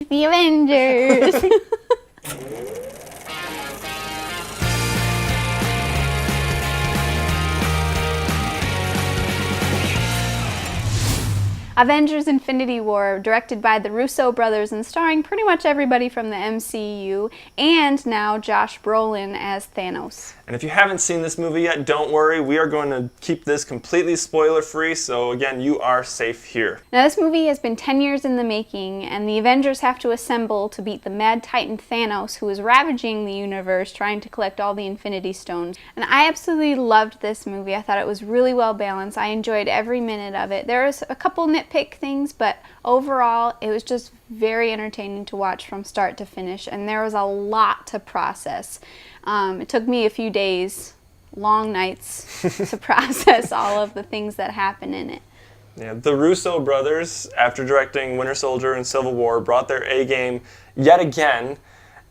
The Avengers! Avengers Infinity War, directed by the Russo brothers and starring pretty much everybody from the MCU, and now Josh Brolin as Thanos. And if you haven't seen this movie yet, don't worry, we are going to keep this completely spoiler-free, so again, you are safe here. Now this movie has been 10 years in the making, and the Avengers have to assemble to beat the mad titan Thanos, who is ravaging the universe, trying to collect all the Infinity Stones. And I absolutely loved this movie. I thought it was really well balanced. I enjoyed every minute of it. There was a couple nitpick things, but overall, it was just very entertaining to watch from start to finish, and there was a lot to process. It took me a few days, long nights, to process all of the things that happen in it. Yeah, the Russo brothers, after directing Winter Soldier and Civil War, brought their A-game yet again,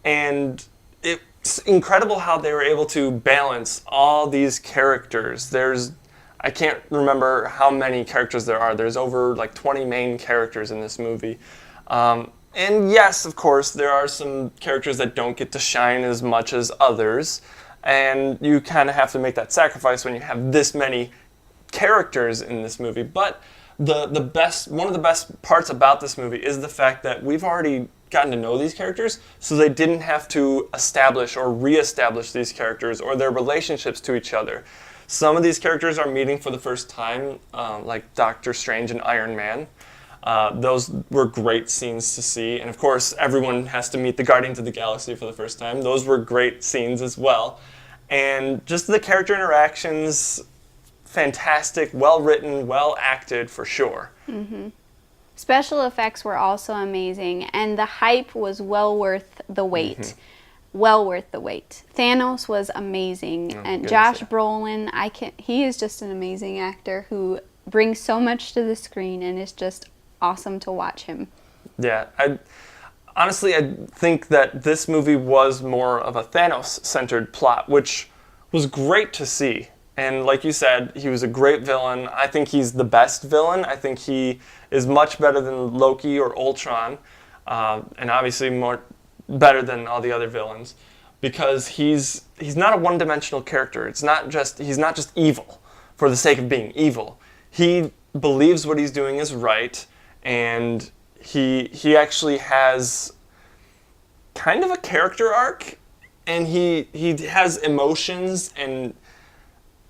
and it's incredible how they were able to balance all these characters. I can't remember how many characters there are. There's over like 20 main characters in this movie. And yes, of course, there are some characters that don't get to shine as much as others, and you kind of have to make that sacrifice when you have this many characters in this movie. But one of the best parts about this movie is the fact that we've already gotten to know these characters, so they didn't have to establish or re-establish these characters or their relationships to each other. Some of these characters are meeting for the first time, like Doctor Strange and Iron Man. Those were great scenes to see. And of course, everyone has to meet the Guardians of the Galaxy for the first time. Those were great scenes as well. And just the character interactions, fantastic, well-written, well-acted for sure. Mm-hmm. Special effects were also amazing, and the hype was well worth the wait. Mm-hmm. Well worth the wait. Thanos was amazing, and Josh Brolin, he is just an amazing actor who brings so much to the screen, and it's just awesome to watch him. Yeah, honestly, I think that this movie was more of a Thanos-centered plot, which was great to see. And like you said, he was a great villain. I think he's the best villain. I think he is much better than Loki or Ultron, and obviously more better than all the other villains, because he's not a one-dimensional character. He's not just evil for the sake of being evil. He believes what he's doing is right, and he actually has kind of a character arc, and he has emotions, and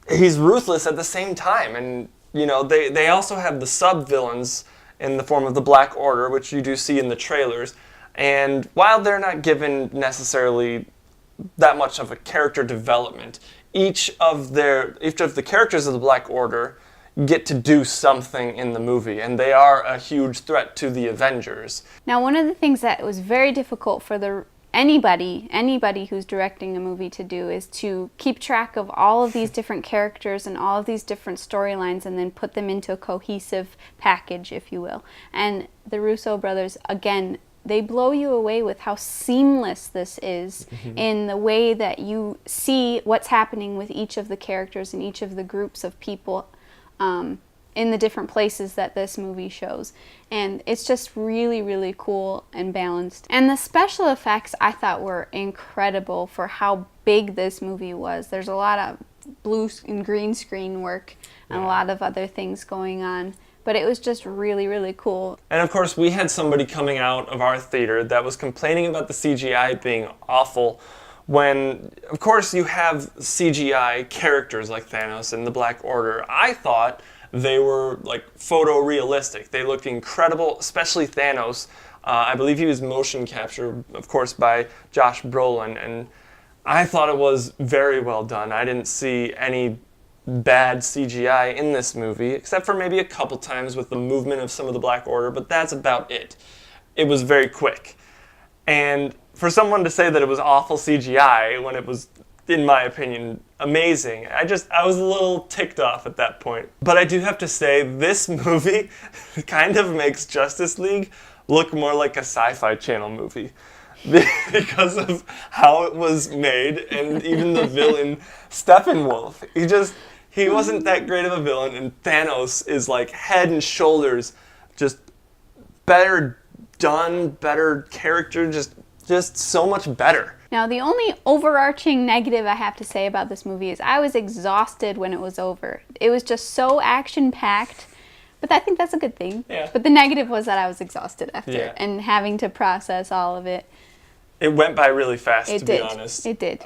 he's ruthless at the same time. And you know, they also have the sub-villains in the form of the Black Order, which you do see in the trailers. And while they're not given necessarily that much of a character development, each of the characters of the Black Order get to do something in the movie, and they are a huge threat to the Avengers. Now, one of the things that was very difficult for anybody who's directing a movie to do is to keep track of all of these different characters and all of these different storylines and then put them into a cohesive package, if you will. And the Russo brothers, again, they blow you away with how seamless this is in the way that you see what's happening with each of the characters and each of the groups of people in the different places that this movie shows. And it's just really, really cool and balanced. And the special effects I thought were incredible for how big this movie was. There's a lot of blue and green screen work and a lot of other things going on. But it was just really, really cool. And of course, we had somebody coming out of our theater that was complaining about the CGI being awful, when, of course, you have CGI characters like Thanos and the Black Order. I thought they were like photorealistic. They looked incredible, especially Thanos. I believe he was motion captured, of course, by Josh Brolin, and I thought it was very well done. I didn't see any bad CGI in this movie, except for maybe a couple times with the movement of some of the Black Order, but that's about it. It was very quick. And for someone to say that it was awful CGI when it was, in my opinion, amazing, I was a little ticked off at that point. But I do have to say, this movie kind of makes Justice League look more like a Sci-Fi Channel movie because of how it was made, and even the villain, Steppenwolf. He wasn't that great of a villain, and Thanos is like head and shoulders just better done, better character, just so much better. Now, the only overarching negative I have to say about this movie is I was exhausted when it was over. It was just so action-packed, but I think that's a good thing. Yeah. But the negative was that I was exhausted after Yeah. and having to process all of it. It went by really fast, It to did. be honest. It did.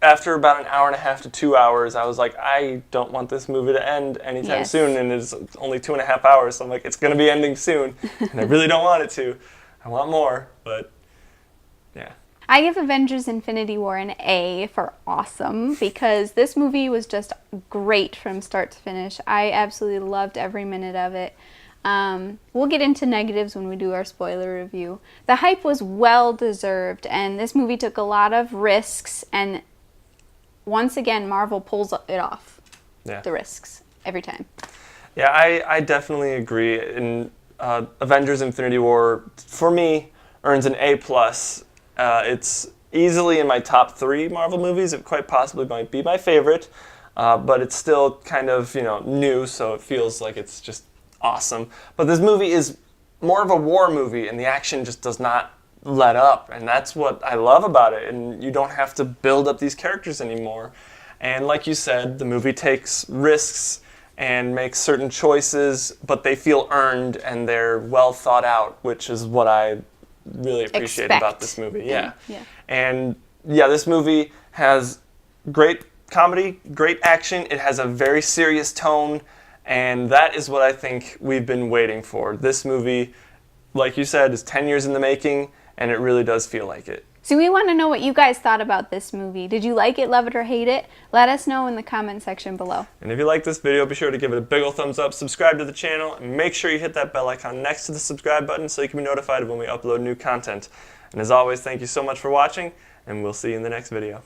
After about an hour and a half to 2 hours, I was like, I don't want this movie to end anytime Yes. soon, and it's only 2.5 hours, so I'm like, it's going to be ending soon, and I really don't want it to. I want more, but yeah. I give Avengers Infinity War an A for awesome because this movie was just great from start to finish. I absolutely loved every minute of it. We'll get into negatives when we do our spoiler review. The hype was well deserved, and this movie took a lot of risks, and once again, Marvel pulls it off. Yeah. The risks every time. Yeah, I definitely agree. And Avengers Infinity War, for me, earns an A+. It's easily in my top 3 Marvel movies. It quite possibly might be my favorite, but it's still kind of, new, so it feels like it's just awesome. But this movie is more of a war movie, and the action just does not let up, and that's what I love about it. And you don't have to build up these characters anymore. And like you said, the movie takes risks and makes certain choices, but they feel earned and they're well thought out, which is what I really appreciate about this movie. Yeah. And yeah, this movie has great comedy, great action. It has a very serious tone, and that is what I think we've been waiting for. This movie, like you said, is 10 years in the making, and it really does feel like it. So we want to know what you guys thought about this movie. Did you like it, love it, or hate it? Let us know in the comment section below. And if you like this video, be sure to give it a big ol' thumbs up, subscribe to the channel, and make sure you hit that bell icon next to the subscribe button so you can be notified when we upload new content. And as always, thank you so much for watching, and we'll see you in the next video.